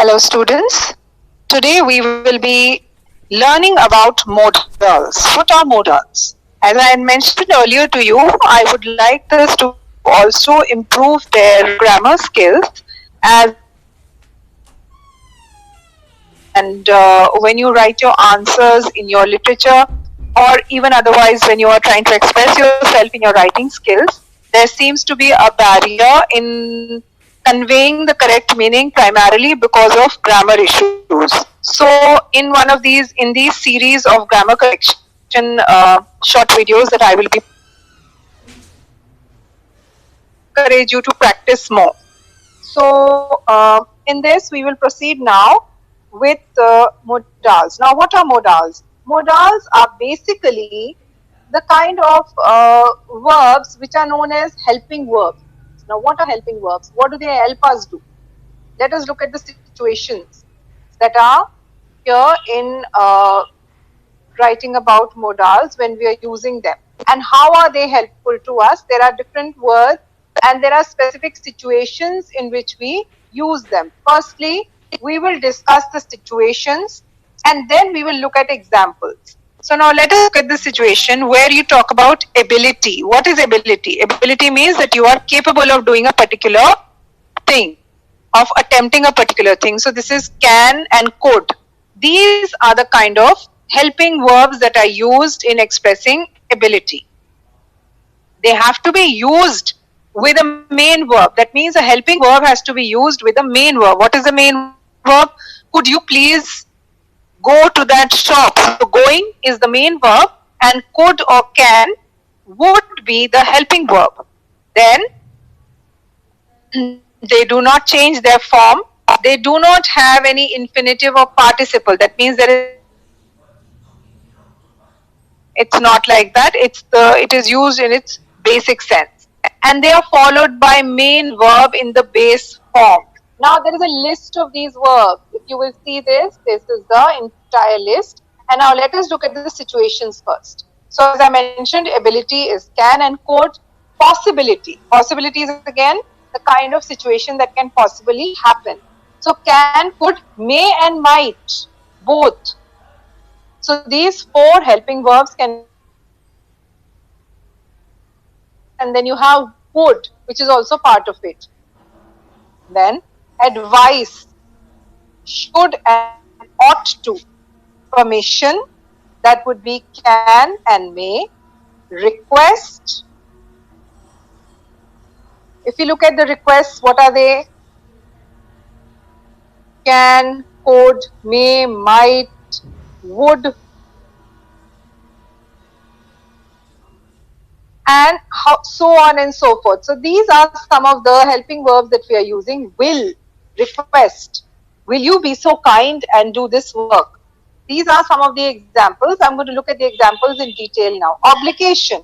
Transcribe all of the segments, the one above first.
Hello students. Today we will be learning about modals. What are modals? As I had mentioned earlier to you, I would like this to also improve their grammar skills as and when you write your answers in your literature or even otherwise when you are trying to express yourself in your writing skills, there seems to be a barrier in conveying the correct meaning primarily because of grammar issues. So in these series of grammar correction short videos that I will be encourage you to practice more. So in this we will proceed now with modals. Now what are modals? Modals are basically the kind of verbs which are known as helping verbs. Now what are helping verbs? What do they help us do? Let us look at the situations that are here in writing about modals when we are using them. And how are they helpful to us? There are different words and there are specific situations in which we use them. Firstly, we will discuss the situations and then we will look at examples. So now let us look at the situation where you talk about ability. What is ability? Ability means that you are capable of doing a particular thing, of attempting a particular thing. So this is can and could. These are the kind of helping verbs that are used in expressing ability. They have to be used with a main verb. That means a helping verb has to be used with a main verb. What is the main verb? Could you please go to that shop? So going is the main verb and could or can would be the helping verb. Then they do not change their form. They do not have any infinitive or participle. That means it's not like that. It is used in its basic sense. And they are followed by main verb in the base form. Now there is a list of these verbs. If you will see this is the entire list. And now let us look at the situations first. So as I mentioned, ability is can and could. Possibility. Possibility is again the kind of situation that can possibly happen. So can, could, may and might, both. So these four helping verbs can, and then you have would, which is also part of it. Then advice, should and ought to. Permission, that would be can and may. Request. If you look at the requests, what are they? Can, could, may, might, would, and so on and so forth. So these are some of the helping verbs that we are using. Will, request, will you be so kind and do this work? These are some of the examples. I'm going to look at the examples in detail now. Obligation.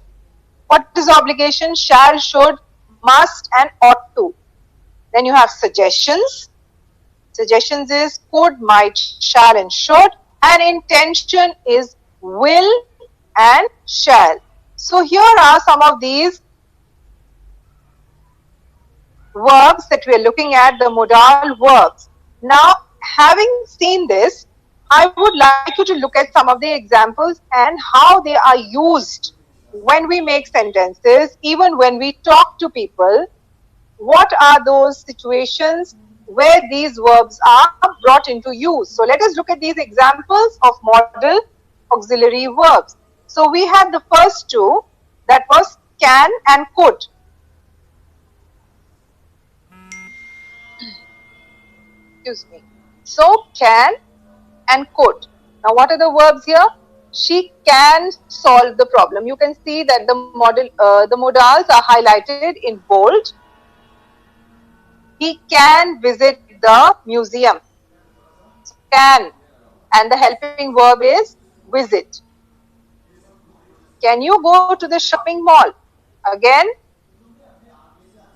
What is obligation? Shall, should, must and ought to. Then you have suggestions. Suggestions is could, might, shall and should. And intention is will and shall. So here are some of these verbs that we are looking at, the modal verbs. Now, having seen this, I would like you to look at some of the examples and how they are used when we make sentences, even when we talk to people. What are those situations where these verbs are brought into use? So let us look at these examples of modal auxiliary verbs. So we have the first two, that was can and could. Excuse me. So can and could. Now what are the verbs here? She can solve the problem. You can see that the modals are highlighted in bold. He can visit the museum. Can, and the helping verb is visit. Can you go to the shopping mall? Again,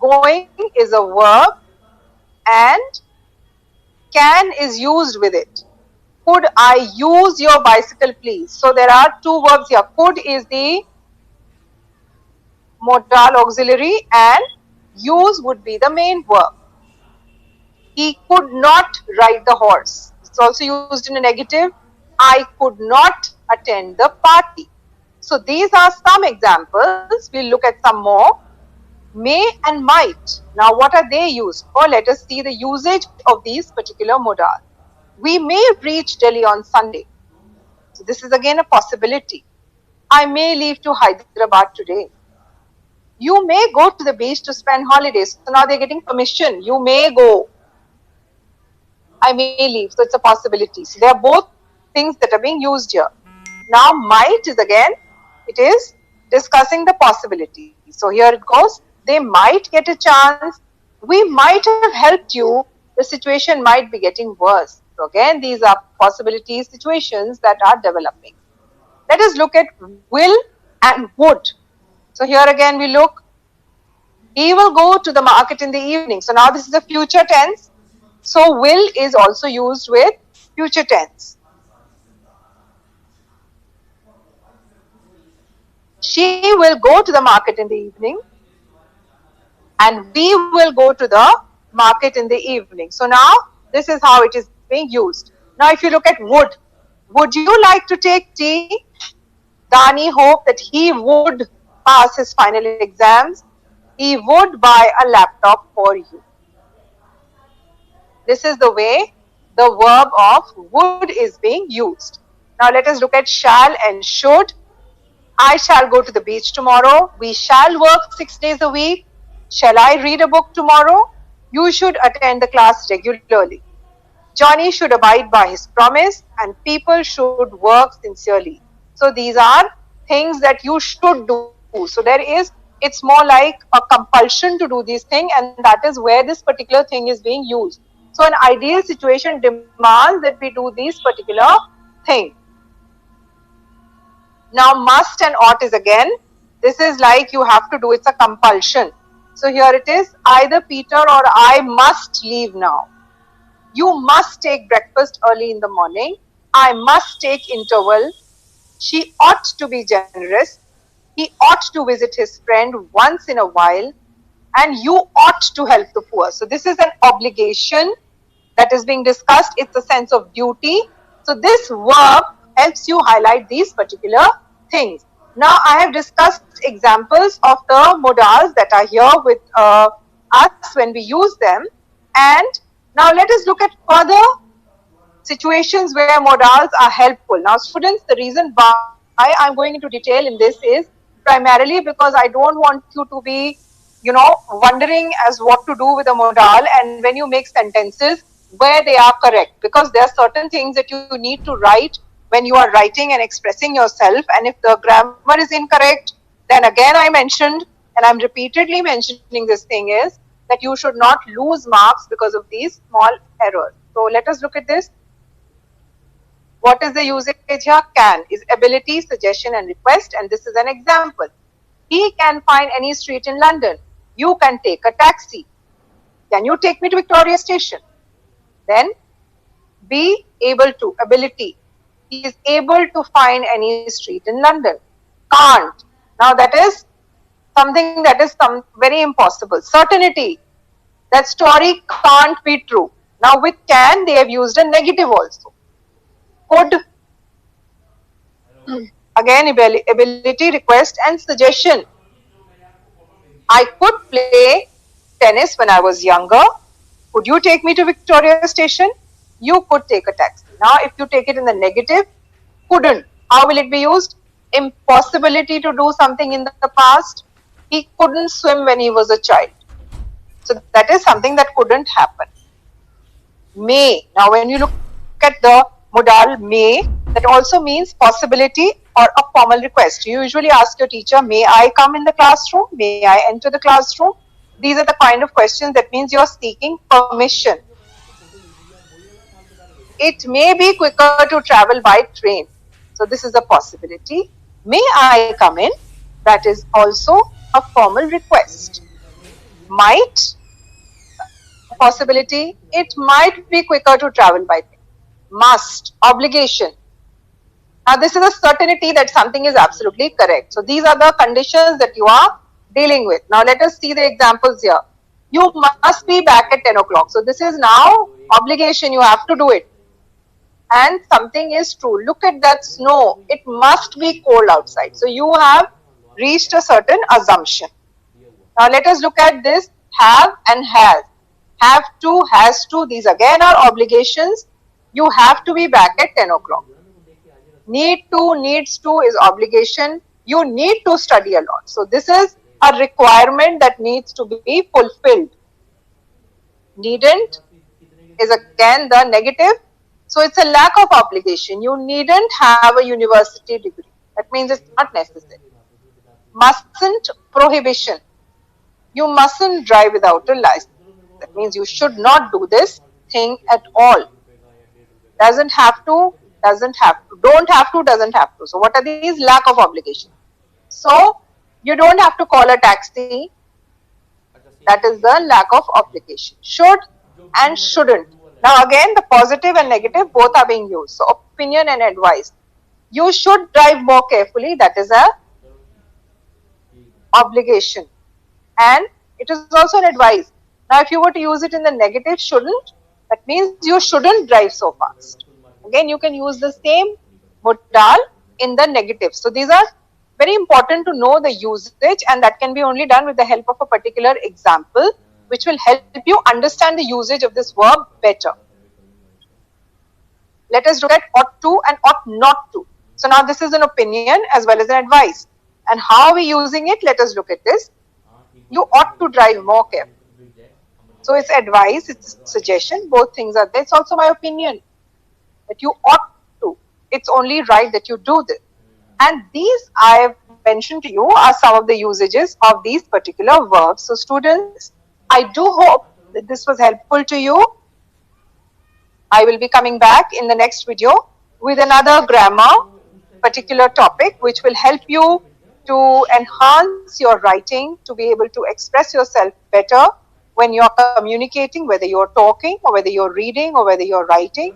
going is a verb and can is used with it. Could I use your bicycle please? So there are two verbs here. Could is the modal auxiliary and use would be the main verb. He could not ride the horse. It's also used in a negative. I could not attend the party. So these are some examples. We'll look at some more. May and might. Now what are they used for? Let us see the usage of these particular modals. We may reach Delhi on Sunday. So this is again a possibility. I may leave to Hyderabad today. You may go to the beach to spend holidays. So now they're getting permission. You may go. I may leave. So it's a possibility. So they are both things that are being used here. Now might is again, it is discussing the possibility. So here it goes. They might get a chance. We might have helped you. The situation might be getting worse. So again, these are possibility situations that are developing. Let us look at will and would. So here again we look. He will go to the market in the evening. So now this is a future tense. So will is also used with future tense. She will go to the market in the evening. And we will go to the market in the evening. So now this is how it is being used. Now if you look at would you like to take tea? Dani hoped that he would pass his final exams. He would buy a laptop for you. This is the way the verb of would is being used. Now let us look at shall and should. I shall go to the beach tomorrow. We shall work 6 days a week. Shall I read a book tomorrow? You should attend the class regularly. Johnny should abide by his promise and people should work sincerely. So these are things that you should do. So it's more like a compulsion to do these things, and that is where this particular thing is being used. So an ideal situation demands that we do these particular things. Now must and ought is again, this is like you have to do, it's a compulsion. So here it is, either Peter or I must leave now. You must take breakfast early in the morning. I must take interval. She ought to be generous. He ought to visit his friend once in a while. And you ought to help the poor. So this is an obligation that is being discussed. It's a sense of duty. So this verb helps you highlight these particular things. Now I have discussed examples of the modals that are here with us when we use them. And now let us look at further situations where modals are helpful. Now students, the reason why I'm going into detail in this is primarily because I don't want you to be, wondering as what to do with a modal and when you make sentences where they are correct, because there are certain things that you need to write when you are writing and expressing yourself, and if the grammar is incorrect, then again I mentioned, and I'm repeatedly mentioning this thing is that you should not lose marks because of these small errors. So let us look at this. What is the usage here? Can is ability, suggestion and request, and this is an example. He can find any street in London. You can take a taxi. Can you take me to Victoria Station? Then be able to, ability. He is able to find any street in London. Can't. Now that is something that is very impossible. Certainty. That story can't be true. Now with can, they have used a negative also. Could. Again, ability, request and suggestion. I could play tennis when I was younger. Could you take me to Victoria Station? You could take a taxi. Now, if you take it in the negative, couldn't. How will it be used? Impossibility to do something in the past. He couldn't swim when he was a child. So that is something that couldn't happen. May. Now, when you look at the modal may, that also means possibility or a formal request. You usually ask your teacher, may I come in the classroom? May I enter the classroom? These are the kind of questions that means you're seeking permission. It may be quicker to travel by train. So this is a possibility. May I come in? That is also a formal request. Might, a possibility. It might be quicker to travel by train. Must, obligation. Now this is a certainty that something is absolutely correct. So these are the conditions that you are dealing with. Now let us see the examples here. you must be back at 10 o'clock. So this is now obligation, you have to do it. And something is true. Look at that snow. It must be cold outside. So you have reached a certain assumption. Now let us look at this have and has. Have to, has to, these again are obligations. You have to be back at 10 o'clock. Need to, needs to is obligation. You need to study a lot. So this is a requirement that needs to be fulfilled. Needn't is again the negative. So it's a lack of obligation. You needn't have a university degree. That means it's not necessary. Mustn't, prohibition. You mustn't drive without a license. That means you should not do this thing at all. Doesn't have to, doesn't have to. Don't have to, doesn't have to. So what are these? Lack of obligation. So you don't have to call a taxi. That is the lack of obligation. Should and shouldn't. Now again, the positive and negative both are being used. So opinion and advice. You should drive more carefully. That is a obligation. And it is also an advice. Now if you were to use it in the negative, shouldn't, that means you shouldn't drive so fast. Again, you can use the same modal in the negative. So these are very important to know the usage, and that can be only done with the help of a particular example, which will help you understand the usage of this verb better. Let us look at ought to and ought not to. So now this is an opinion as well as an advice. And how are we using it? Let us look at this. You ought to drive more carefully. So it's advice, it's suggestion, both things are there. It's also my opinion that you ought to. It's only right that you do this. And these I have mentioned to you are some of the usages of these particular verbs. So students, I do hope that this was helpful to you. I will be coming back in the next video with another grammar particular topic which will help you to enhance your writing, to be able to express yourself better when you're communicating, whether you're talking or whether you're reading or whether you're writing,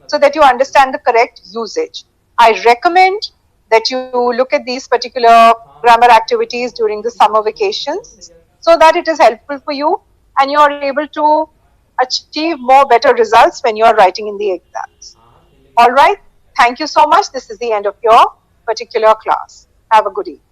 so that you understand the correct usage. I recommend that you look at these particular grammar activities during the summer vacations so that it is helpful for you and you are able to achieve more better results when you are writing in the exams. All right. Thank you so much. This is the end of your particular class. Have a good evening.